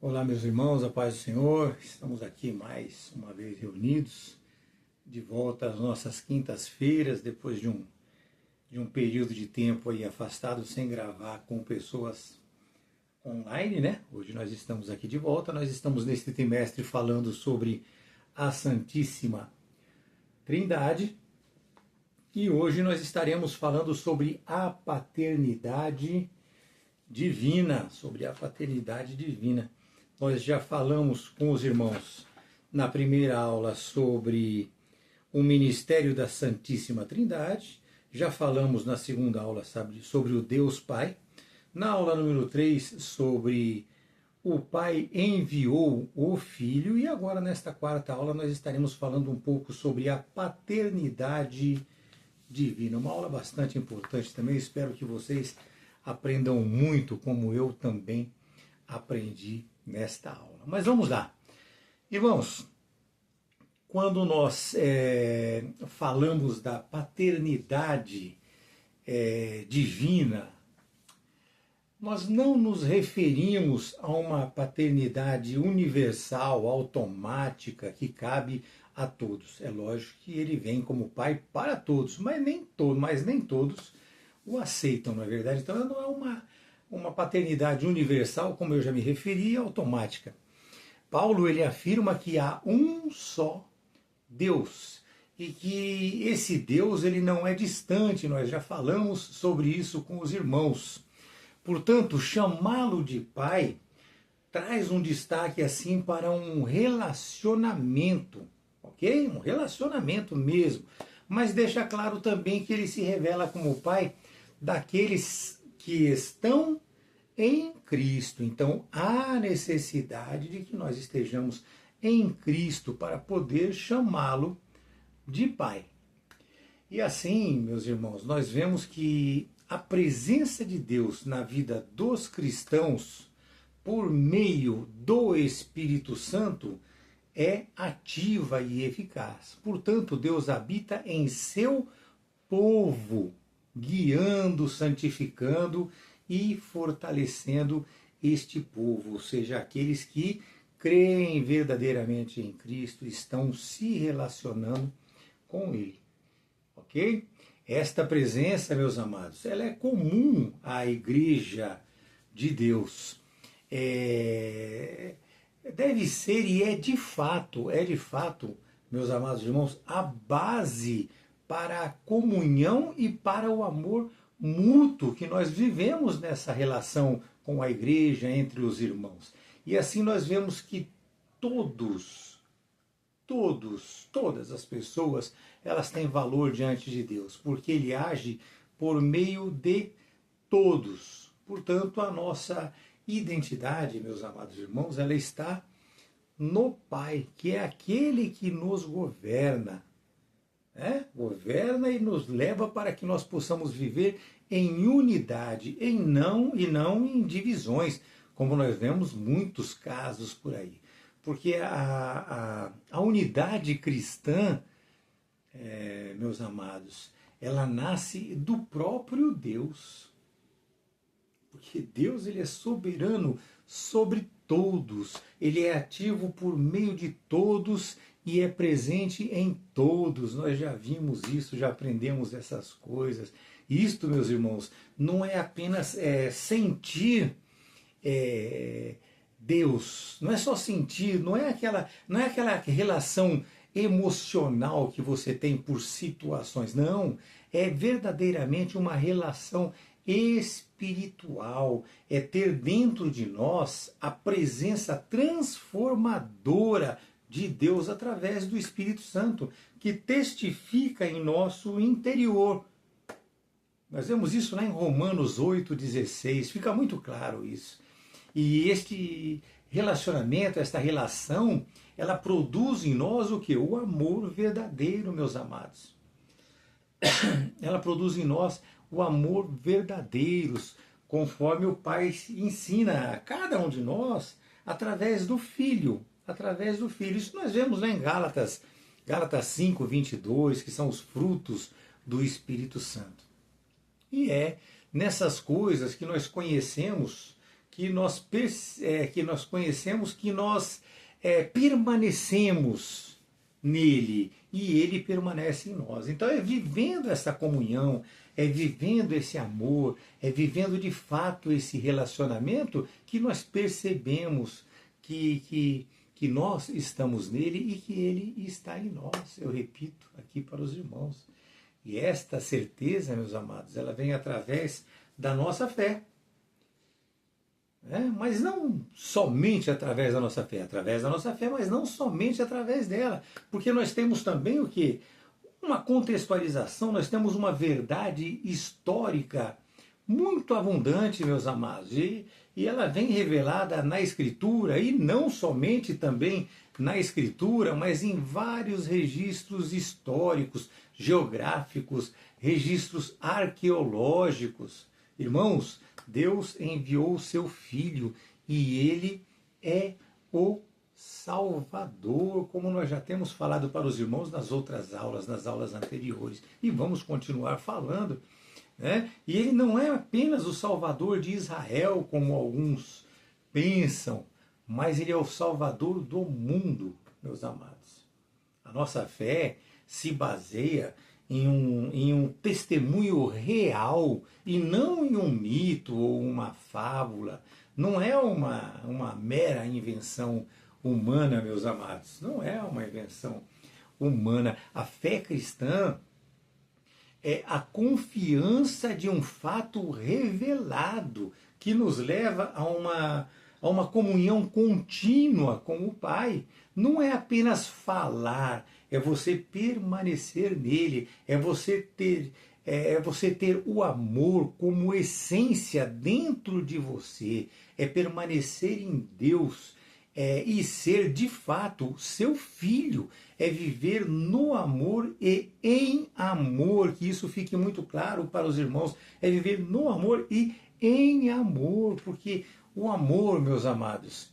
Olá, meus irmãos, a paz do Senhor. Estamos aqui mais uma vez reunidos, de volta às nossas quintas-feiras, depois de um período de tempo aí afastado sem gravar com pessoas online, né? Hoje nós estamos aqui de volta. Nós estamos neste trimestre falando sobre a Santíssima Trindade e hoje nós estaremos falando sobre a paternidade divina, Nós já falamos com os irmãos na primeira aula sobre o ministério da Santíssima Trindade, já falamos na segunda aula sobre o Deus Pai, na aula número 3 sobre o Pai enviou o Filho, e agora nesta quarta aula nós estaremos falando um pouco sobre a paternidade divina, uma aula bastante importante também. Espero que vocês aprendam muito, como eu também aprendi nesta aula. Mas vamos lá. Irmãos, quando nós falamos da paternidade divina, nós não nos referimos a uma paternidade universal, automática, que cabe a todos. É lógico que ele vem como pai para todos, mas nem todos o aceitam, não é verdade? Então não é uma paternidade universal, como eu já me referi, automática. Paulo ele afirma que há um só Deus e que esse Deus ele não é distante. Nós já falamos sobre isso com os irmãos. Portanto, chamá-lo de pai traz um destaque assim para um relacionamento, ok? Um relacionamento mesmo. Mas deixa claro também que ele se revela como pai daqueles que estão em Cristo. Então, há necessidade de que nós estejamos em Cristo para poder chamá-lo de pai. E assim, meus irmãos, nós vemos que a presença de Deus na vida dos cristãos, por meio do Espírito Santo, é ativa e eficaz. Portanto, Deus habita em seu povo, guiando, santificando e fortalecendo este povo, ou seja, aqueles que creem verdadeiramente em Cristo, estão se relacionando com Ele. Ok? Esta presença, meus amados, ela é comum à Igreja de Deus. Deve ser e é de fato, meus amados irmãos, a base para a comunhão e para o amor mútuo que nós vivemos nessa relação com a igreja, entre os irmãos. E assim nós vemos que todas as pessoas, elas têm valor diante de Deus, porque Ele age por meio de todos. Portanto, a nossa identidade, meus amados irmãos, ela está no Pai, que é aquele que nos governa. Governa e nos leva para que nós possamos viver em unidade, e não em divisões, como nós vemos muitos casos por aí. Porque a unidade cristã, meus amados, ela nasce do próprio Deus. Porque Deus ele é soberano sobre todos, ele é ativo por meio de todos e é presente em todos. Nós já vimos isso, já aprendemos essas coisas. Isto, meus irmãos, não é apenas sentir Deus, não é só sentir, não é aquela relação emocional que você tem por situações, não, é verdadeiramente uma relação espiritual, é ter dentro de nós a presença transformadora de Deus através do Espírito Santo, que testifica em nosso interior. Nós vemos isso lá em Romanos 8,16, fica muito claro isso. E este relacionamento, esta relação, ela produz em nós o quê? O amor verdadeiro, meus amados. Ela produz em nós o amor verdadeiro, conforme o Pai ensina a cada um de nós através do Filho. Isso nós vemos lá em Gálatas 5:22, que são os frutos do Espírito Santo. E é nessas coisas que nós conhecemos que nós conhecemos, que nós permanecemos nele e ele permanece em nós. Então é vivendo essa comunhão, é vivendo esse amor, é vivendo de fato esse relacionamento que nós percebemos que nós estamos nele e que ele está em nós. Eu repito aqui para os irmãos. E esta certeza, meus amados, ela vem através da nossa fé. Mas não somente através da nossa fé, mas não somente através dela. Porque nós temos também o quê? Uma contextualização, nós temos uma verdade histórica muito abundante, meus amados. E ela vem revelada na Escritura, e não somente também na Escritura, mas em vários registros históricos, geográficos, registros arqueológicos. Irmãos, Deus enviou o seu Filho e ele é o Salvador, como nós já temos falado para os irmãos nas outras aulas, nas aulas anteriores, e vamos continuar falando. E ele não é apenas o Salvador de Israel, como alguns pensam, mas ele é o Salvador do mundo, meus amados. A nossa fé se baseia em um testemunho real e não em um mito ou uma fábula. Não é uma mera invenção humana, meus amados. Não é uma invenção humana. A fé cristã é a confiança de um fato revelado que nos leva a uma comunhão contínua com o Pai. Não é apenas falar, é você permanecer nele, é você ter o amor como essência dentro de você, é permanecer em Deus e ser de fato seu filho, é viver no amor e em amor, que isso fique muito claro para os irmãos, é viver no amor e em amor, porque o amor, meus amados,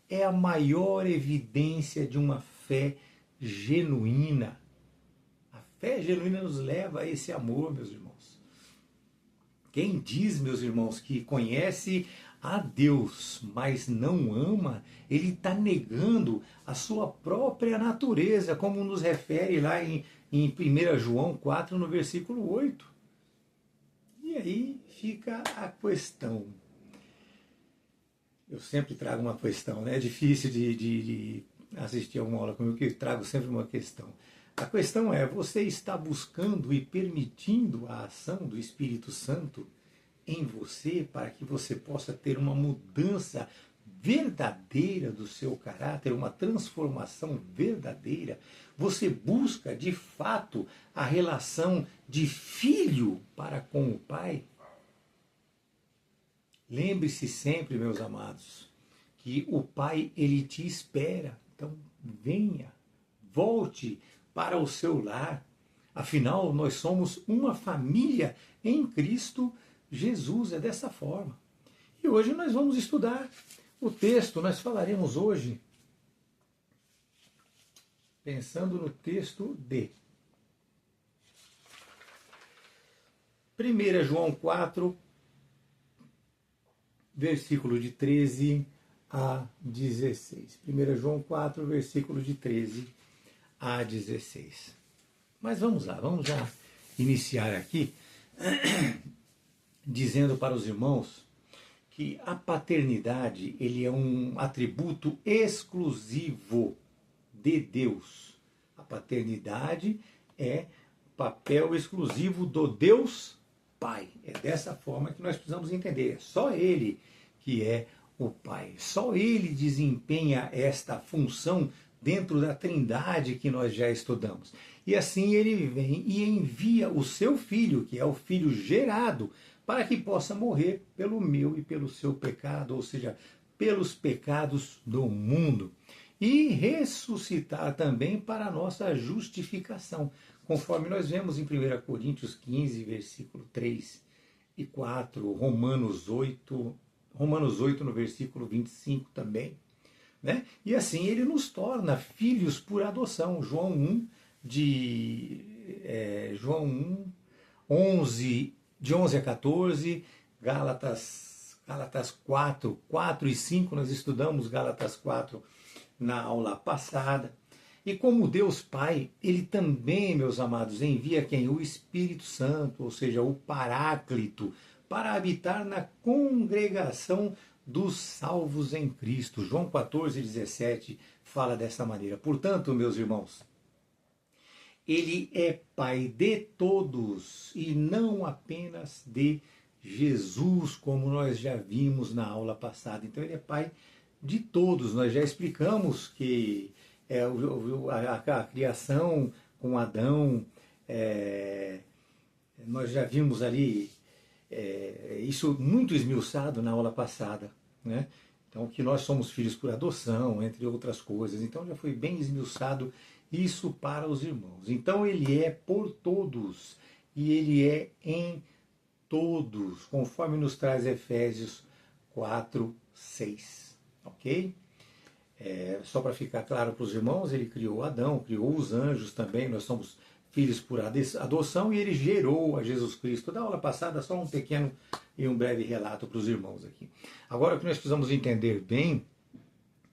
é a maior evidência de uma fé genuína. A fé genuína nos leva a esse amor, meus irmãos. Quem diz, meus irmãos, que conhece a Deus, mas não ama, ele está negando a sua própria natureza, como nos refere lá em 1 João 4, no versículo 8. E aí fica a questão. Eu sempre trago uma questão, né? É difícil de assistir a uma aula comigo, que eu trago sempre uma questão. A questão é, você está buscando e permitindo a ação do Espírito Santo em você para que você possa ter uma mudança verdadeira do seu caráter, uma transformação verdadeira? Você busca, de fato, a relação de filho para com o Pai? Lembre-se sempre, meus amados, que o Pai, ele te espera. Então, venha, volte para o seu lar. Afinal, nós somos uma família em Cristo Jesus. É dessa forma. E hoje nós vamos estudar o texto. Nós falaremos hoje, pensando no texto de 1 João 4, versículo de 13 a 16. 1 João 4, versículo de 13 a 16. Mas vamos lá, vamos já iniciar aqui dizendo para os irmãos que a paternidade, ele é um atributo exclusivo de Deus. A paternidade é papel exclusivo do Deus Pai. É dessa forma que nós precisamos entender. É só Ele que é o Pai. Só Ele desempenha esta função dentro da Trindade que nós já estudamos. E assim Ele vem e envia o seu Filho, que é o Filho gerado, para que possa morrer pelo meu e pelo seu pecado, ou seja, pelos pecados do mundo. E ressuscitar também para a nossa justificação, conforme nós vemos em 1 Coríntios 15, versículo 3 e 4, Romanos 8 no versículo 25 também. Né? E assim ele nos torna filhos por adoção. João 1, João 1, 11, de 11 a 14, Gálatas Gálatas 4, 4 e 5, nós estudamos Gálatas 4 na aula passada. E como Deus Pai, Ele também, meus amados, envia quem? O Espírito Santo, ou seja, o Paráclito, para habitar na congregação dos salvos em Cristo. João 14, 17 fala dessa maneira. Portanto, meus irmãos, Ele é Pai de todos e não apenas de Jesus, como nós já vimos na aula passada. Então Ele é Pai de todos. Nós já explicamos que a criação com Adão, nós já vimos ali isso muito esmiuçado na aula passada, né? Então, que nós somos filhos por adoção, entre outras coisas. Então, já foi bem esmiuçado isso para os irmãos. Então, Ele é por todos e Ele é em todos, conforme nos traz Efésios 4, 6. Ok? Só para ficar claro para os irmãos, Ele criou Adão, criou os anjos também, nós somos filhos por adoção, e Ele gerou a Jesus Cristo. Da aula passada, só um pequeno e um breve relato para os irmãos aqui. Agora, o que nós precisamos entender bem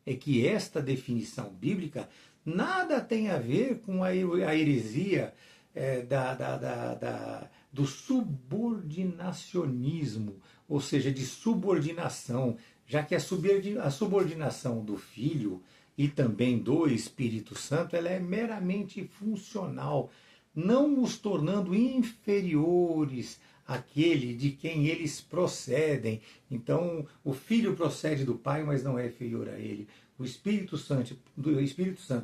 é que esta definição bíblica nada tem a ver com a heresia do subordinacionismo, ou seja, de subordinação, já que a subordinação do Filho e também do Espírito Santo, ela é meramente funcional, não os tornando inferiores àquele de quem eles procedem. Então, o Filho procede do Pai, mas não é inferior a ele. O Espírito Santo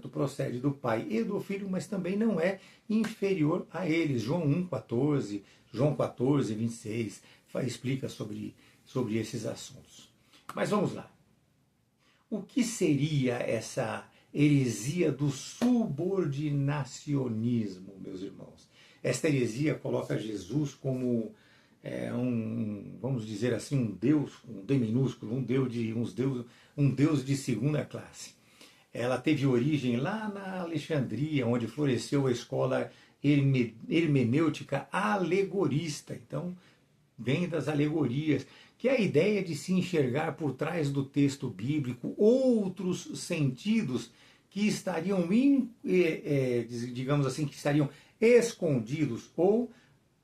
procede do Pai e do Filho, mas também não é inferior a eles. João 1,14, João 14, 26, explica sobre esses assuntos. Mas vamos lá. O que seria essa heresia do subordinacionismo, meus irmãos? Esta heresia coloca Jesus como vamos dizer assim, um Deus, um D minúsculo, um Deus de segunda classe. Ela teve origem lá na Alexandria, onde floresceu a escola hermenêutica alegorista. Então, vem das alegorias, que é a ideia de se enxergar por trás do texto bíblico outros sentidos que estariam, digamos assim, que estariam escondidos ou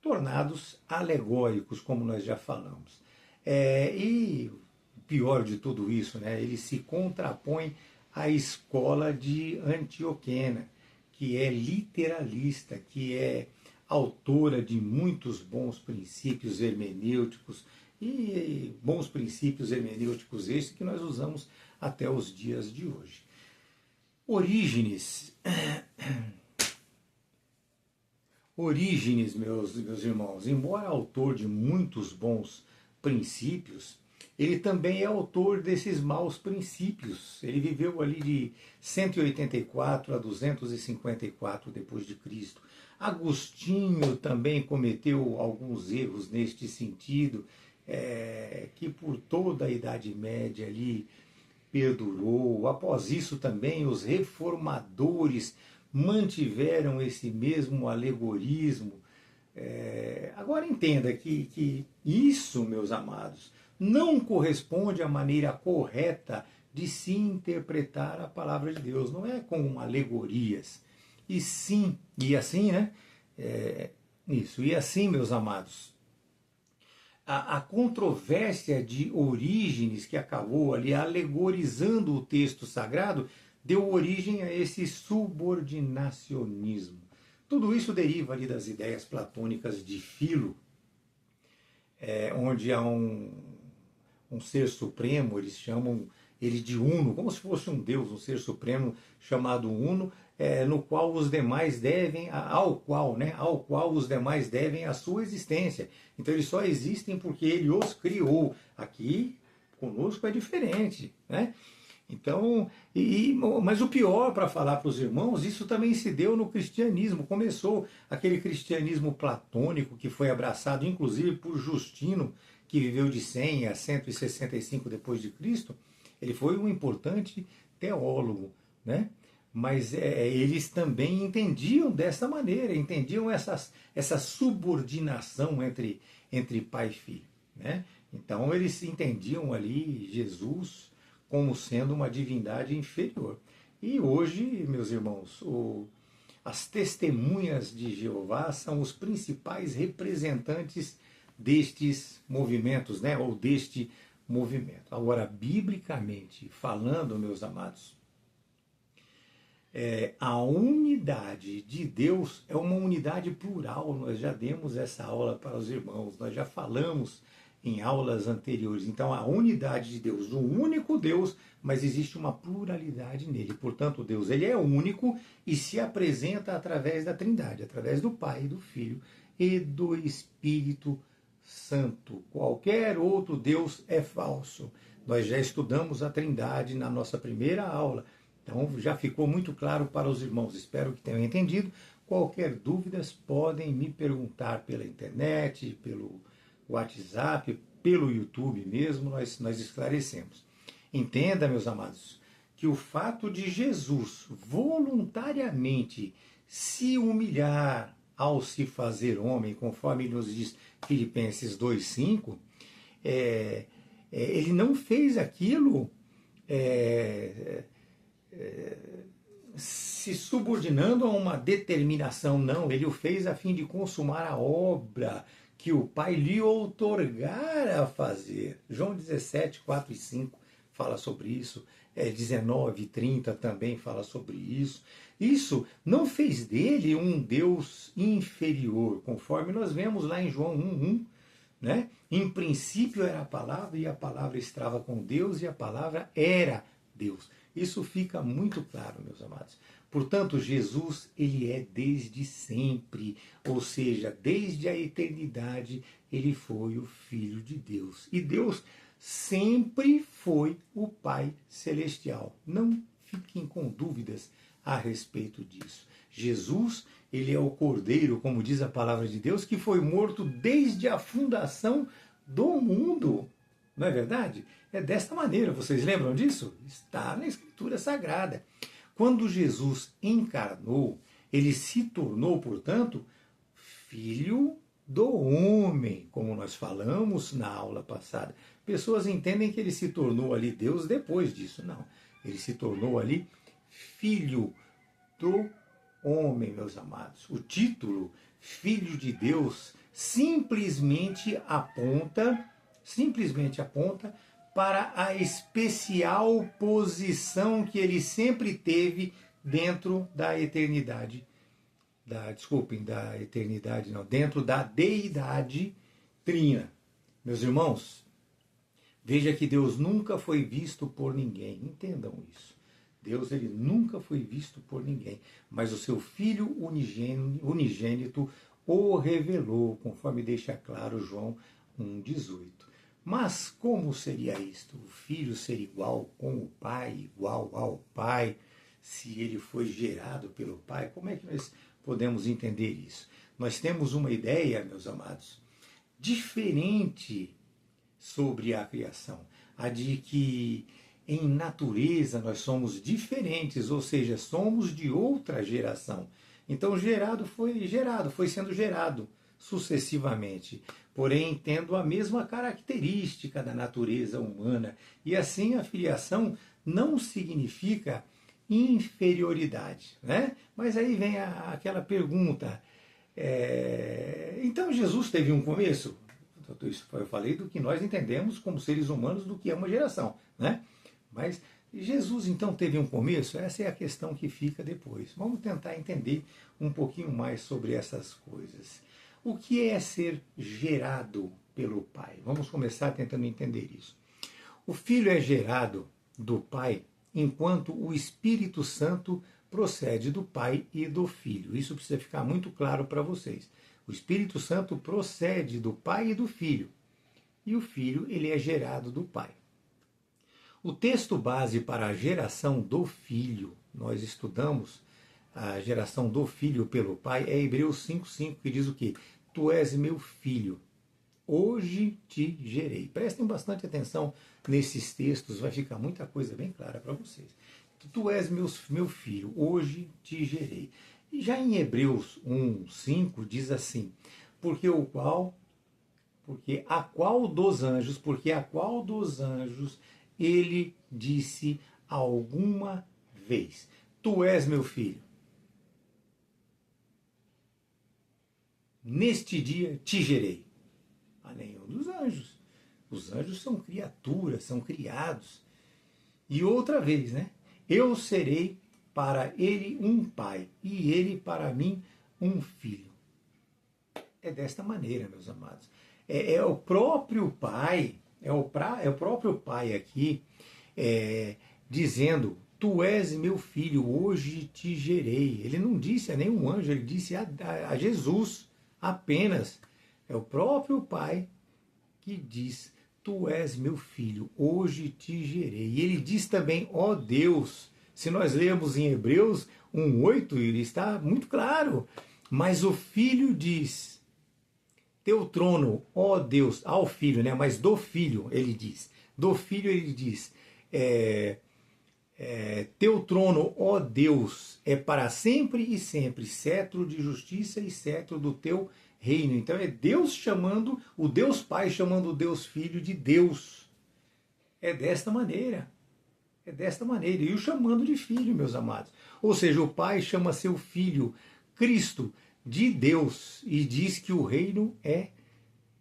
tornados alegóricos, como nós já falamos. E o pior de tudo isso, né, ele se contrapõe à escola de Antioquena, que é literalista, que é autora de muitos bons princípios hermenêuticos, e bons princípios hermenêuticos estes que nós usamos até os dias de hoje. Orígenes, meus irmãos, embora autor de muitos bons princípios, ele também é autor desses maus princípios. Ele viveu ali de 184 a 254 depois de Cristo. Agostinho também cometeu alguns erros neste sentido, que por toda a Idade Média ali perdurou. Após isso também os reformadores mantiveram esse mesmo alegorismo. Agora entenda que isso, meus amados, não corresponde à maneira correta de se interpretar a palavra de Deus. Não é com alegorias. E assim, né? E assim, meus amados, a controvérsia de Orígenes, que acabou ali alegorizando o texto sagrado, deu origem a esse subordinacionismo. Tudo isso deriva ali das ideias platônicas de Filo, onde há um ser supremo, eles chamam ele de Uno, como se fosse um Deus, um ser supremo chamado Uno, no qual os demais devem, ao qual os demais devem a sua existência. Então eles só existem porque ele os criou. Aqui, conosco é diferente, né? Então, mas o pior, para falar para os irmãos, isso também se deu no cristianismo. Começou aquele cristianismo platônico que foi abraçado inclusive por Justino, que viveu de 100 a 165 depois de Cristo. Ele foi um importante teólogo, né? Mas eles também entendiam dessa maneira, entendiam essa subordinação entre pai e filho, né? Então eles entendiam ali Jesus como sendo uma divindade inferior. E hoje, meus irmãos, as testemunhas de Jeová são os principais representantes destes movimentos, né? Ou deste movimento. Agora, biblicamente falando, meus amados, a unidade de Deus é uma unidade plural. Nós já demos essa aula para os irmãos, nós já falamos em aulas anteriores. Então, a unidade de Deus, um único Deus, mas existe uma pluralidade nele. Portanto, Deus ele é único e se apresenta através da Trindade, através do Pai, do Filho e do Espírito Santo. Qualquer outro Deus é falso. Nós já estudamos a Trindade na nossa primeira aula. Então já ficou muito claro para os irmãos. Espero que tenham entendido. Qualquer dúvidas podem me perguntar pela internet, pelo WhatsApp, pelo YouTube mesmo, nós esclarecemos. Entenda, meus amados, que o fato de Jesus voluntariamente se humilhar ao se fazer homem, conforme nos diz Filipenses 2,5, ele não fez aquilo se subordinando a uma determinação, não. Ele o fez a fim de consumar a obra que o Pai lhe outorgara a fazer. João 17, 4 e 5 fala sobre isso. 19 e 30 também fala sobre isso. Isso não fez dele um Deus inferior, conforme nós vemos lá em João 1:1. Né? Em princípio era a palavra, e a palavra estava com Deus, e a palavra era Deus. Isso fica muito claro, meus amados. Portanto, Jesus, ele é desde sempre, ou seja, desde a eternidade, ele foi o Filho de Deus. E Deus sempre foi o Pai Celestial. Não fiquem com dúvidas a respeito disso. Jesus, ele é o Cordeiro, como diz a palavra de Deus, que foi morto desde a fundação do mundo. Não é verdade? É desta maneira, vocês lembram disso? Está na Escritura Sagrada. Quando Jesus encarnou, ele se tornou, portanto, filho do homem, como nós falamos na aula passada. Pessoas entendem que ele se tornou ali Deus depois disso. Não, ele se tornou ali filho do homem, meus amados. O título Filho de Deus simplesmente aponta para a especial posição que ele sempre teve dentro da eternidade. Dentro da deidade trina. Meus irmãos, veja que Deus nunca foi visto por ninguém. Entendam isso. Deus ele nunca foi visto por ninguém, mas o seu Filho unigênito o revelou, conforme deixa claro João 1,18. Mas como seria isto? O Filho ser igual com o Pai, igual ao Pai, se ele foi gerado pelo Pai? Como é que nós podemos entender isso? Nós temos uma ideia, meus amados, diferente sobre a criação, a de que em natureza nós somos diferentes, ou seja, somos de outra geração. Então foi sendo gerado sucessivamente, porém tendo a mesma característica da natureza humana. E assim a filiação não significa inferioridade, né? Mas aí vem aquela pergunta, então Jesus teve um começo? Eu falei do que nós entendemos como seres humanos do que é uma geração, né? Mas Jesus então teve um começo? Essa é a questão que fica depois. Vamos tentar entender um pouquinho mais sobre essas coisas. O que é ser gerado pelo Pai? Vamos começar tentando entender isso. O Filho é gerado do Pai enquanto o Espírito Santo procede do Pai e do Filho. Isso precisa ficar muito claro para vocês. O Espírito Santo procede do Pai e do Filho. E o Filho, ele é gerado do Pai. O texto base para a geração do Filho, nós estudamos a geração do Filho pelo Pai, é Hebreus 5,5, que diz o quê? Tu és meu filho, hoje te gerei. Prestem bastante atenção nesses textos, vai ficar muita coisa bem clara para vocês. Tu és meu filho, hoje te gerei. E já em Hebreus 1,5 diz assim, porque o qual Porque a qual dos anjos, porque a qual dos anjos ele disse alguma vez: Tu és meu filho. Neste dia te gerei. A nenhum dos anjos. Os anjos são criaturas, são criados. E outra vez, né? Eu serei para ele um pai, e ele para mim um filho. É desta maneira, meus amados. É o próprio pai, é o próprio pai aqui dizendo: Tu és meu filho, hoje te gerei. Ele não disse a nenhum anjo, ele disse a Jesus apenas. É o próprio pai que diz: Tu és meu filho, hoje te gerei. E ele diz também: Ó Deus. Se nós lermos em Hebreus 1:8, está muito claro. Mas o filho diz: Teu trono, ó Deus, ao filho, né? Mas do filho, ele diz. Do filho, ele diz: Teu trono, ó Deus, é para sempre e sempre, cetro de justiça e cetro do teu reino. Então é Deus chamando, o Deus Pai chamando o Deus Filho de Deus. É desta maneira. É desta maneira. E o chamando de filho, meus amados. Ou seja, o Pai chama seu Filho, Cristo, de Deus, e diz que o reino é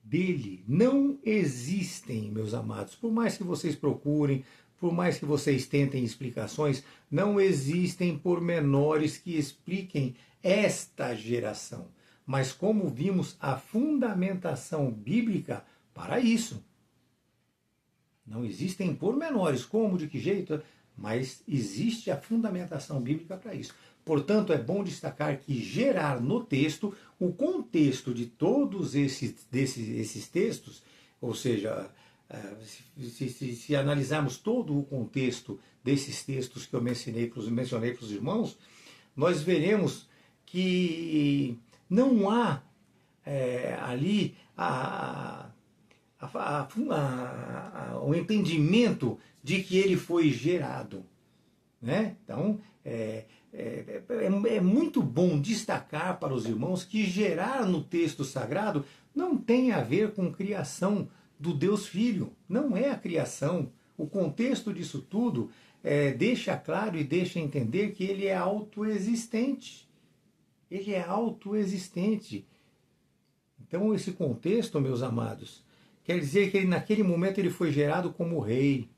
dele. Não existem, meus amados, por mais que vocês procurem, por mais que vocês tentem explicações, não existem pormenores que expliquem esta geração. Mas como vimos a fundamentação bíblica para isso. Não existem pormenores, como, de que jeito, mas existe a fundamentação bíblica para isso. Portanto, é bom destacar que gerar no texto, o contexto de todos esses textos, ou seja, se analisarmos todo o contexto desses textos que eu mencionei para os irmãos, nós veremos que não há ali o entendimento de que ele foi gerado. Né? Então, é muito bom destacar para os irmãos que gerar no texto sagrado não tem a ver com criação do Deus Filho. Não é a criação. O contexto disso tudo deixa claro e deixa entender que ele é autoexistente. Ele é autoexistente. Então, esse contexto, meus amados, quer dizer que naquele momento ele foi gerado como rei.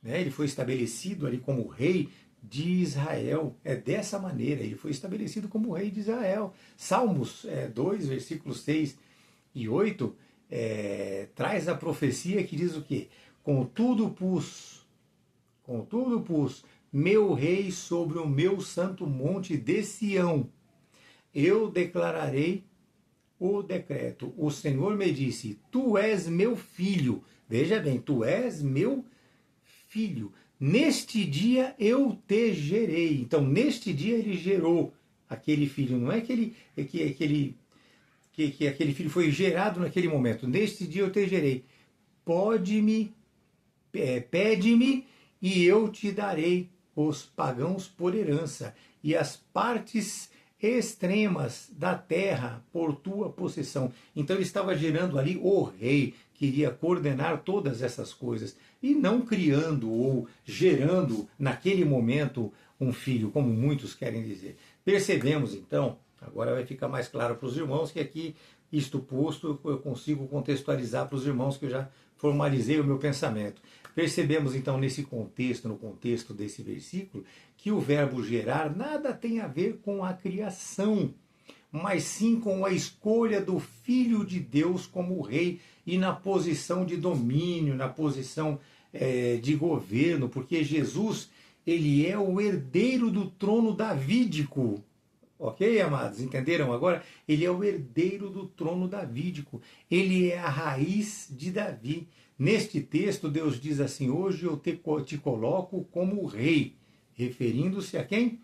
Né? Ele foi estabelecido ali como rei de Israel. É dessa maneira, ele foi estabelecido como rei de Israel. Salmos 2, versículos 6 e 8, traz a profecia que diz o quê? Contudo pus, meu rei sobre o meu santo monte de Sião. Eu declararei o decreto. O Senhor me disse: Tu és meu filho. Veja bem, tu és meu filho. Neste dia eu te gerei. Então, neste dia ele gerou aquele filho. Não é que aquele filho foi gerado naquele momento. Neste dia eu te gerei. Pede-me e eu te darei os pagãos por herança e as partes extremas da terra por tua possessão. Então ele estava gerando ali o rei, que iria coordenar todas essas coisas, e não criando ou gerando naquele momento um filho, como muitos querem dizer. Percebemos então, agora vai ficar mais claro para os irmãos, que aqui, isto posto, eu consigo contextualizar para os irmãos que eu já formalizei o meu pensamento. Percebemos então nesse contexto, no contexto desse versículo, que o verbo gerar nada tem a ver com a criação, mas sim com a escolha do Filho de Deus como rei e na posição de domínio, na posição de governo, porque Jesus, ele é o herdeiro do trono davídico. Ok, amados? Entenderam agora? Ele é o herdeiro do trono davídico. Ele é a raiz de Davi. Neste texto, Deus diz assim: hoje eu te coloco como rei. Referindo-se a quem?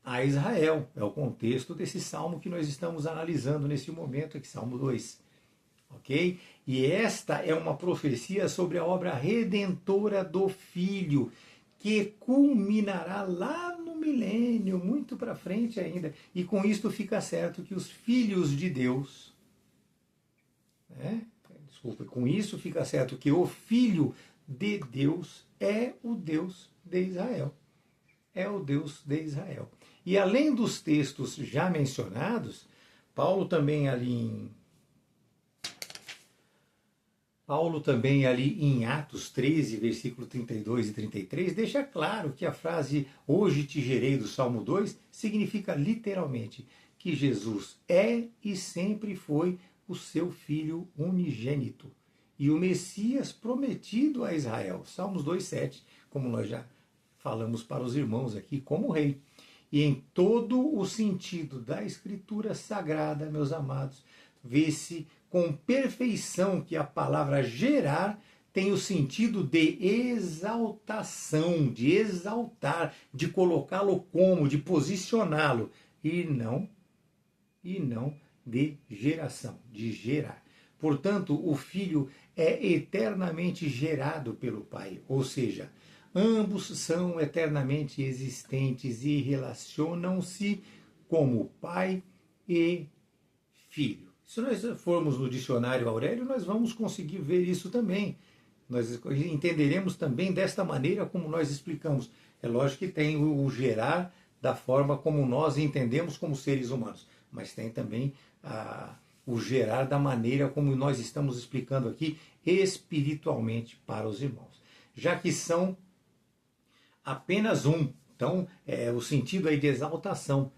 A Israel. É o contexto desse salmo que nós estamos analisando nesse momento aqui, Salmo 2. Ok? E esta é uma profecia sobre a obra redentora do Filho, que culminará lá no milênio, muito para frente ainda. E com isto fica certo que os filhos de Deus, né? Desculpa, com isso fica certo que o Filho de Deus é o Deus de Israel. É o Deus de Israel. E além dos textos já mencionados, Paulo também ali em Atos 13, versículo 32 e 33, deixa claro que a frase hoje te gerei do Salmo 2 significa literalmente que Jesus é e sempre foi o seu Filho unigênito e o Messias prometido a Israel. Salmos 2,7, como nós já falamos para os irmãos aqui, como rei. E em todo o sentido da Escritura Sagrada, meus amados, vê-se com perfeição que a palavra gerar tem o sentido de exaltação, de exaltar, de colocá-lo como, de posicioná-lo, e não de geração, de gerar. Portanto, o Filho é eternamente gerado pelo Pai, ou seja, ambos são eternamente existentes e relacionam-se como Pai e Filho. Se nós formos no dicionário Aurélio, nós vamos conseguir ver isso também. Nós entenderemos também desta maneira como nós explicamos. É lógico que tem o gerar da forma como nós entendemos como seres humanos, mas tem também o gerar da maneira como nós estamos explicando aqui espiritualmente para os irmãos. Já que são apenas um, então o sentido aí de exaltação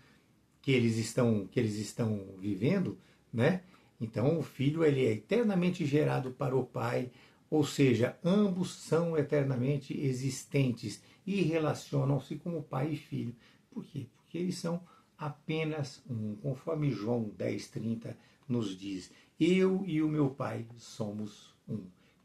que eles estão vivendo, né? Então o Filho ele é eternamente gerado para o Pai, ou seja, ambos são eternamente existentes e relacionam-se como Pai e Filho. Por quê? Porque eles são apenas um, conforme João 10,30 nos diz, eu e o meu Pai somos um.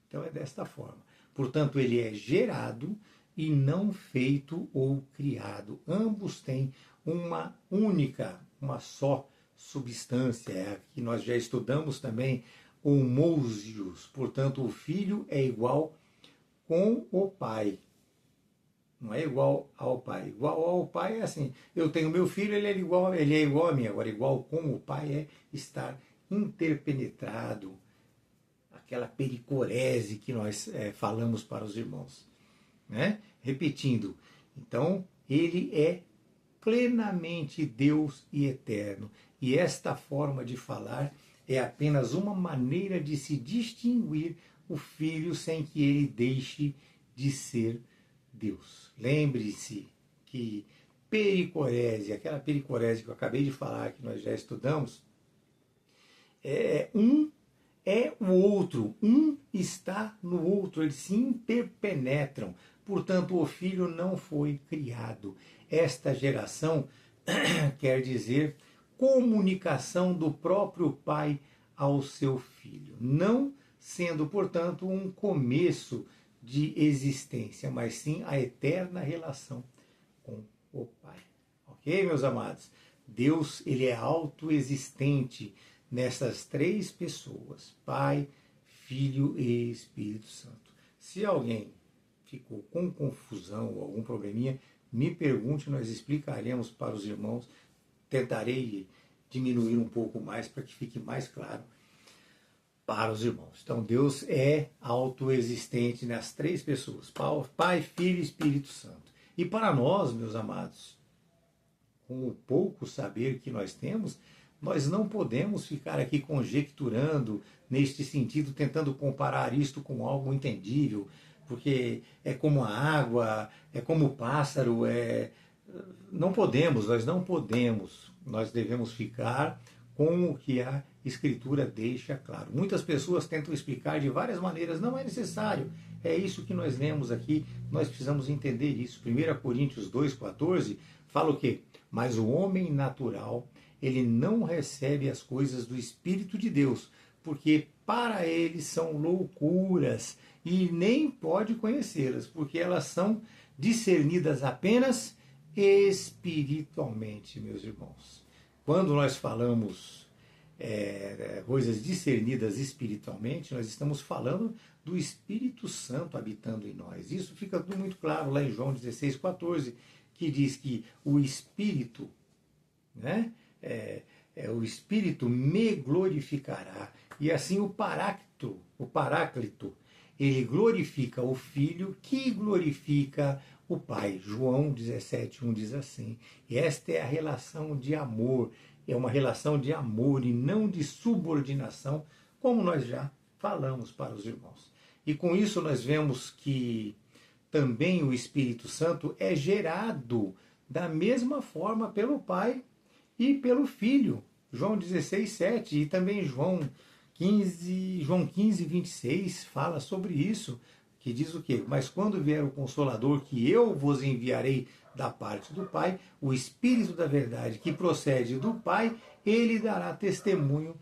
Então é desta forma. Portanto, ele é gerado e não feito ou criado. Ambos têm uma única, uma só substância, que nós já estudamos também, homousios. Portanto, o Filho é igual com o Pai. Não é igual ao Pai. Igual ao Pai é assim, eu tenho meu filho, ele é igual a mim. Agora, igual com o Pai é estar interpenetrado, aquela pericorese que nós falamos para os irmãos. Né? Repetindo, então, ele é plenamente Deus e eterno. E esta forma de falar é apenas uma maneira de se distinguir o Filho sem que ele deixe de ser Deus. Lembre-se que pericorese, aquela pericorese que eu acabei de falar, que nós já estudamos, um é o outro, um está no outro, eles se interpenetram. Portanto, o Filho não foi criado. Esta geração quer dizer comunicação do próprio Pai ao seu Filho, não sendo, portanto, um começo de existência, mas sim a eterna relação com o Pai. Ok, meus amados? Deus, ele é autoexistente nessas três pessoas, Pai, Filho e Espírito Santo. Se alguém ficou com confusão ou algum probleminha, me pergunte, nós explicaremos para os irmãos. Tentarei diminuir um pouco mais para que fique mais claro para os irmãos. Então Deus é autoexistente nas três pessoas, Pai, Filho e Espírito Santo. E para nós, meus amados, com o pouco saber que nós temos, nós não podemos ficar aqui conjecturando neste sentido, tentando comparar isto com algo entendível, porque é como a água, é como o pássaro, não podemos, nós não podemos, nós devemos ficar com o que a Escritura deixa claro. Muitas pessoas tentam explicar de várias maneiras, não é necessário, é isso que nós lemos aqui, nós precisamos entender isso. 1 Coríntios 2,14 fala o quê? Mas o homem natural, ele não recebe as coisas do Espírito de Deus, porque para ele são loucuras e nem pode conhecê-las, porque elas são discernidas apenas espiritualmente, meus irmãos. Quando nós falamos coisas discernidas espiritualmente, nós estamos falando do Espírito Santo habitando em nós. Isso fica tudo muito claro lá em João 16,14, que diz que o Espírito, né, o Espírito me glorificará. E assim o Paráclito, ele glorifica o Filho, que glorifica o Pai. João 17:1 diz assim. E esta é a relação de amor. É uma relação de amor e não de subordinação, como nós já falamos para os irmãos. E com isso nós vemos que também o Espírito Santo é gerado da mesma forma pelo Pai e pelo Filho. João 16:7 e também João 15:26 fala sobre isso, que diz o quê? Mas quando vier o Consolador, que eu vos enviarei da parte do Pai, o Espírito da verdade que procede do Pai, ele dará testemunho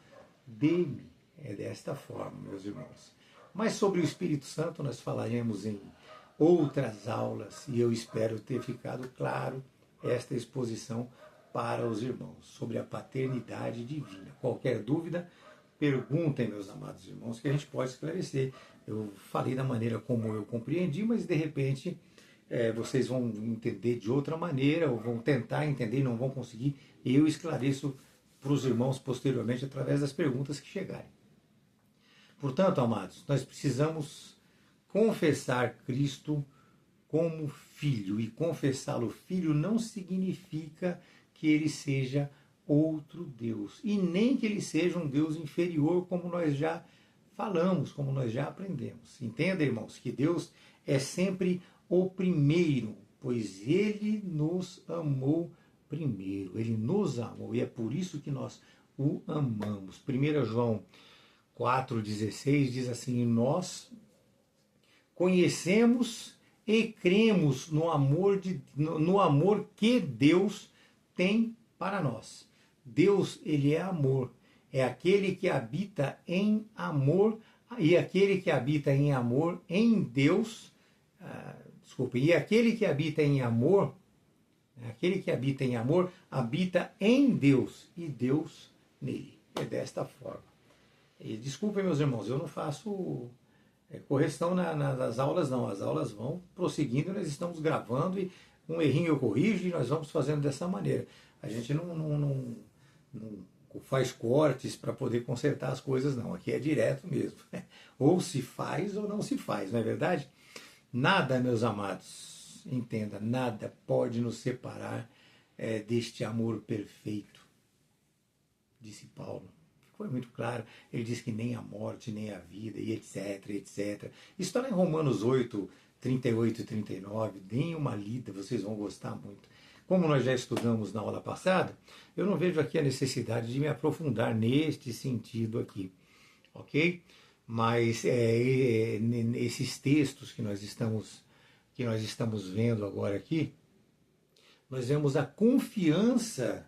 dele. É desta forma, meus irmãos. Mas sobre o Espírito Santo nós falaremos em outras aulas e eu espero ter ficado claro esta exposição para os irmãos sobre a paternidade divina. Qualquer dúvida, perguntem, meus amados irmãos, que a gente pode esclarecer. Eu falei da maneira como eu compreendi, mas de repente vocês vão entender de outra maneira, ou vão tentar entender e não vão conseguir. E eu esclareço para os irmãos posteriormente através das perguntas que chegarem. Portanto, amados, nós precisamos confessar Cristo como Filho. E confessá-lo Filho não significa que ele seja outro Deus. E nem que ele seja um Deus inferior, como nós já falamos, como nós já aprendemos. Entenda, irmãos, que Deus é sempre o primeiro, pois ele nos amou primeiro. Ele nos amou e é por isso que nós o amamos. 1 João 4,16 diz assim: nós conhecemos e cremos no amor que Deus tem para nós. Deus, ele é amor. É aquele que habita em amor, e aquele que habita em amor em Deus, e aquele que habita em amor, habita em Deus, e Deus nele. É desta forma. E desculpem, meus irmãos, eu não faço correção nas aulas, não. As aulas vão prosseguindo, nós estamos gravando e um errinho eu corrijo e nós vamos fazendo dessa maneira. A gente não faz cortes para poder consertar as coisas, não. Aqui é direto mesmo. Ou se faz ou não se faz, não é verdade? Nada, meus amados, entenda, nada pode nos separar deste amor perfeito, disse Paulo. Foi muito claro, ele diz que nem a morte, nem a vida, e etc, etc. Isso está lá em Romanos 8, 38 e 39, deem uma lida, vocês vão gostar muito. Como nós já estudamos na aula passada, eu não vejo aqui a necessidade de me aprofundar neste sentido aqui, ok? Mas esses textos que nós estamos vendo agora aqui, nós vemos a confiança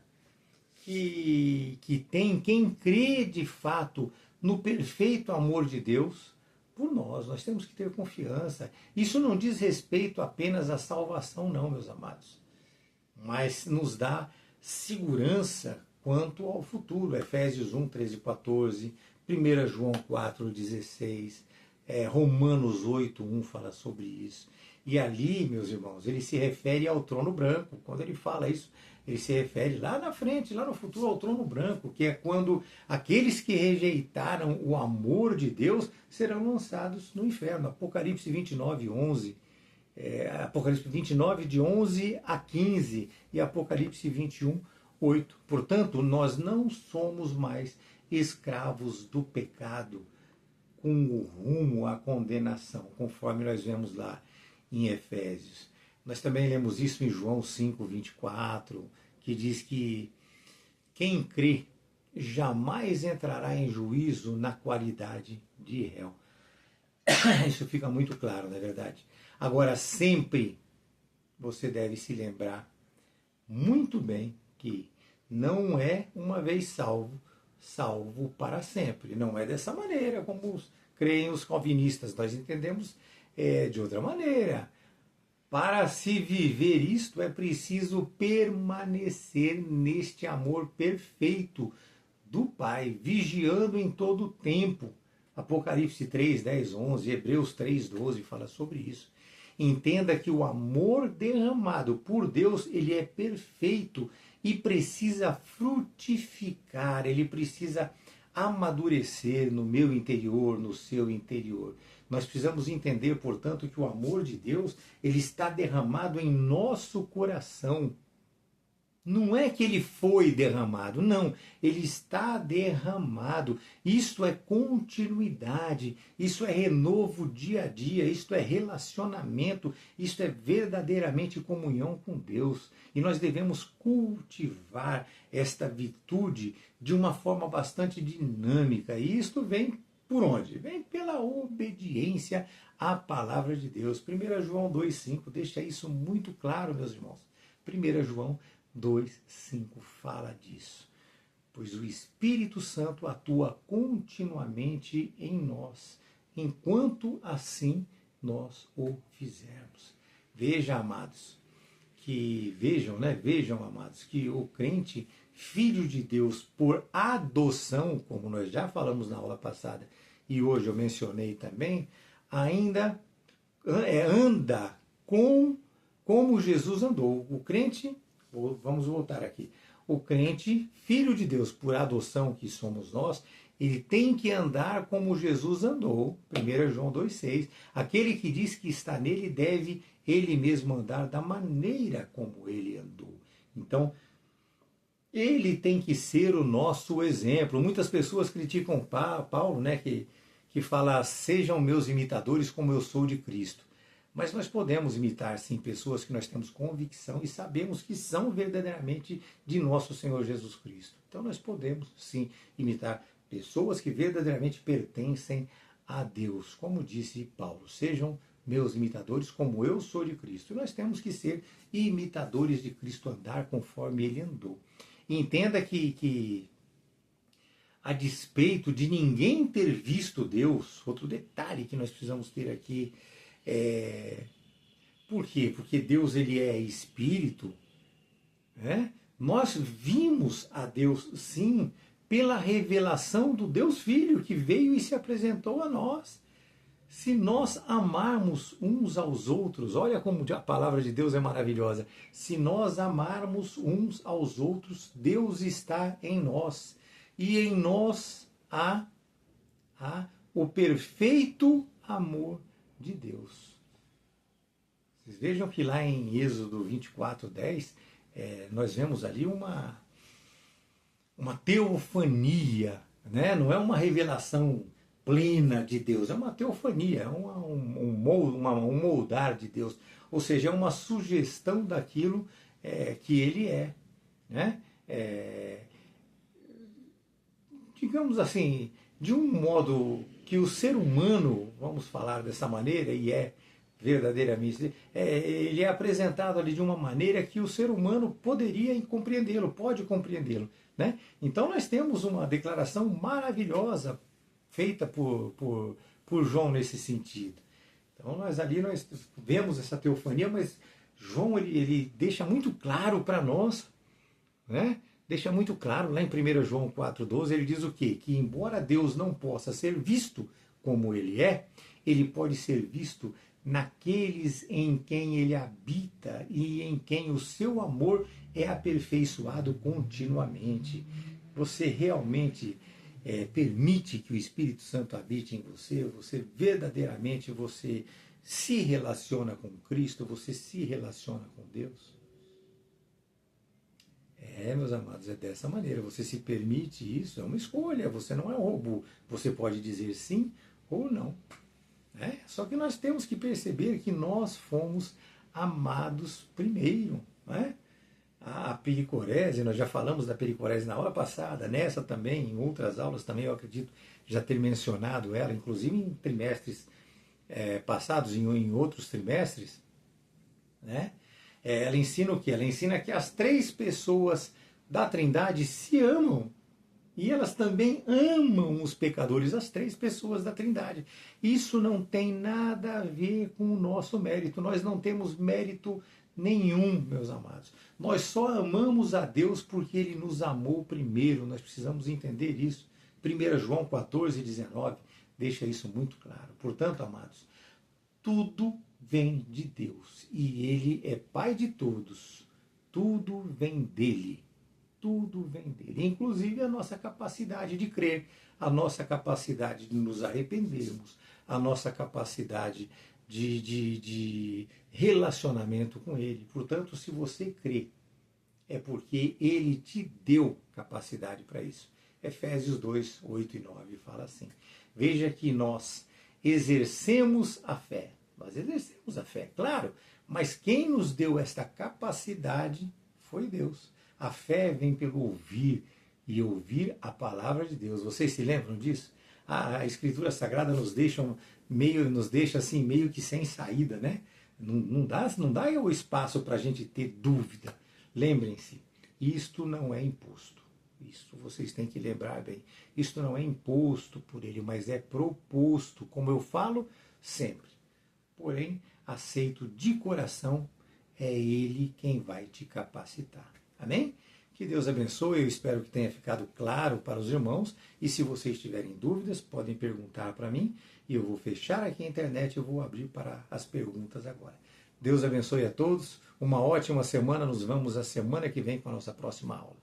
que tem quem crê de fato no perfeito amor de Deus por nós. Nós temos que ter confiança. Isso não diz respeito apenas à salvação, não, meus amados, mas nos dá segurança quanto ao futuro. Efésios 1, 13 e 14, 1 João 4, 16, Romanos 8, 1 fala sobre isso. E ali, meus irmãos, ele se refere ao trono branco. Quando ele fala isso, ele se refere lá na frente, lá no futuro, ao trono branco, que é quando aqueles que rejeitaram o amor de Deus serão lançados no inferno. Apocalipse 29, 11. Apocalipse 29, de 11 a 15. E Apocalipse 21, 8. Portanto, nós não somos mais escravos do pecado com o rumo à condenação, conforme nós vemos lá em Efésios. Nós também lemos isso em João 5, 24, que diz que quem crê jamais entrará em juízo na qualidade de réu. Isso fica muito claro, não é verdade? Agora, sempre você deve se lembrar muito bem que não é uma vez salvo para sempre. Não é dessa maneira como creem os calvinistas. Nós entendemos de outra maneira. Para se viver isto, é preciso permanecer neste amor perfeito do Pai, vigiando em todo o tempo. Apocalipse 3, 10, 11, Hebreus 3, 12 fala sobre isso. Entenda que o amor derramado por Deus, ele é perfeito e precisa frutificar, ele precisa amadurecer no meu interior, no seu interior. Nós precisamos entender, portanto, que o amor de Deus, ele está derramado em nosso coração. Não é que ele foi derramado, não, ele está derramado. Isto é continuidade, isso é renovo dia a dia, isto é relacionamento, isto é verdadeiramente comunhão com Deus. E nós devemos cultivar esta virtude de uma forma bastante dinâmica. E isto vem por onde? Vem pela obediência à palavra de Deus. 1 João 2,5 deixa isso muito claro, meus irmãos. 1 João 2,5 fala disso. Pois o Espírito Santo atua continuamente em nós, enquanto assim nós o fizermos. Vejam, amados, que o crente, filho de Deus por adoção, como nós já falamos na aula passada e hoje eu mencionei também, ainda anda como Jesus andou. O crente, vamos voltar aqui, o crente, filho de Deus por adoção que somos nós, ele tem que andar como Jesus andou. 1 João 2,6. Aquele que diz que está nele deve ele mesmo andar da maneira como ele andou. Então, ele tem que ser o nosso exemplo. Muitas pessoas criticam Paulo, né, que fala, sejam meus imitadores como eu sou de Cristo. Mas nós podemos imitar, sim, pessoas que nós temos convicção e sabemos que são verdadeiramente de nosso Senhor Jesus Cristo. Então nós podemos, sim, imitar pessoas que verdadeiramente pertencem a Deus. Como disse Paulo, sejam meus imitadores como eu sou de Cristo. E nós temos que ser imitadores de Cristo, andar conforme ele andou. E entenda que a despeito de ninguém ter visto Deus, outro detalhe que nós precisamos ter aqui, por quê? Porque Deus, ele é Espírito, né? Nós vimos a Deus, sim, pela revelação do Deus Filho, que veio e se apresentou a nós. Se nós amarmos uns aos outros, olha como a palavra de Deus é maravilhosa. Se nós amarmos uns aos outros, Deus está em nós. E em nós há o perfeito amor de Deus. Vocês vejam que lá em Êxodo 24:10, nós vemos ali uma teofania, né? Não é uma revelação plena de Deus, é uma teofania, é um moldar de Deus, ou seja, é uma sugestão daquilo que ele é, né? Digamos assim, de um modo que o ser humano, vamos falar dessa maneira, e verdadeiramente, ele é apresentado ali de uma maneira que o ser humano poderia compreendê-lo, pode compreendê-lo, né? Então nós temos uma declaração maravilhosa feita por João nesse sentido. Então nós vemos essa teofania, mas João ele deixa muito claro para nós, né? Deixa muito claro lá em 1 João 4,12, ele diz o quê? Que embora Deus não possa ser visto como ele é, ele pode ser visto naqueles em quem ele habita e em quem o seu amor é aperfeiçoado continuamente. Você realmente permite que o Espírito Santo habite em você, você verdadeiramente se relaciona com Cristo, você se relaciona com Deus? Meus amados, é dessa maneira. Você se permite isso, é uma escolha, você não é um robô. Você pode dizer sim ou não. Só que nós temos que perceber que nós fomos amados primeiro. A pericorese, nós já falamos da pericorese na aula passada, nessa também, em outras aulas também, eu acredito já ter mencionado ela, inclusive em trimestres passados, em outros trimestres, né? Ela ensina o quê? Ela ensina que as três pessoas da Trindade se amam. E elas também amam os pecadores, as três pessoas da Trindade. Isso não tem nada a ver com o nosso mérito. Nós não temos mérito nenhum, meus amados. Nós só amamos a Deus porque Ele nos amou primeiro. Nós precisamos entender isso. 1 João 14:19 deixa isso muito claro. Portanto, amados, tudo vem de Deus e Ele é Pai de todos. Tudo vem dele. tudo vem dele, inclusive a nossa capacidade de crer, a nossa capacidade de nos arrependermos, a nossa capacidade de relacionamento com ele. Portanto, se você crê, é porque ele te deu capacidade para isso. Efésios 2, 8 e 9 fala assim: veja que nós exercemos a fé. Nós exercemos a fé, claro, mas quem nos deu esta capacidade foi Deus. A fé vem pelo ouvir, e ouvir a palavra de Deus. Vocês se lembram disso? A Escritura Sagrada nos deixa assim meio que sem saída, né? Não dá o espaço para a gente ter dúvida. Lembrem-se, isto não é imposto. Isso vocês têm que lembrar bem. Isto não é imposto por ele, mas é proposto, como eu falo sempre. Porém, aceito de coração, é ele quem vai te capacitar. Amém? Que Deus abençoe, eu espero que tenha ficado claro para os irmãos. E se vocês tiverem dúvidas, podem perguntar para mim. E eu vou fechar aqui a internet e eu vou abrir para as perguntas agora. Deus abençoe a todos, uma ótima semana, nos vemos a semana que vem com a nossa próxima aula.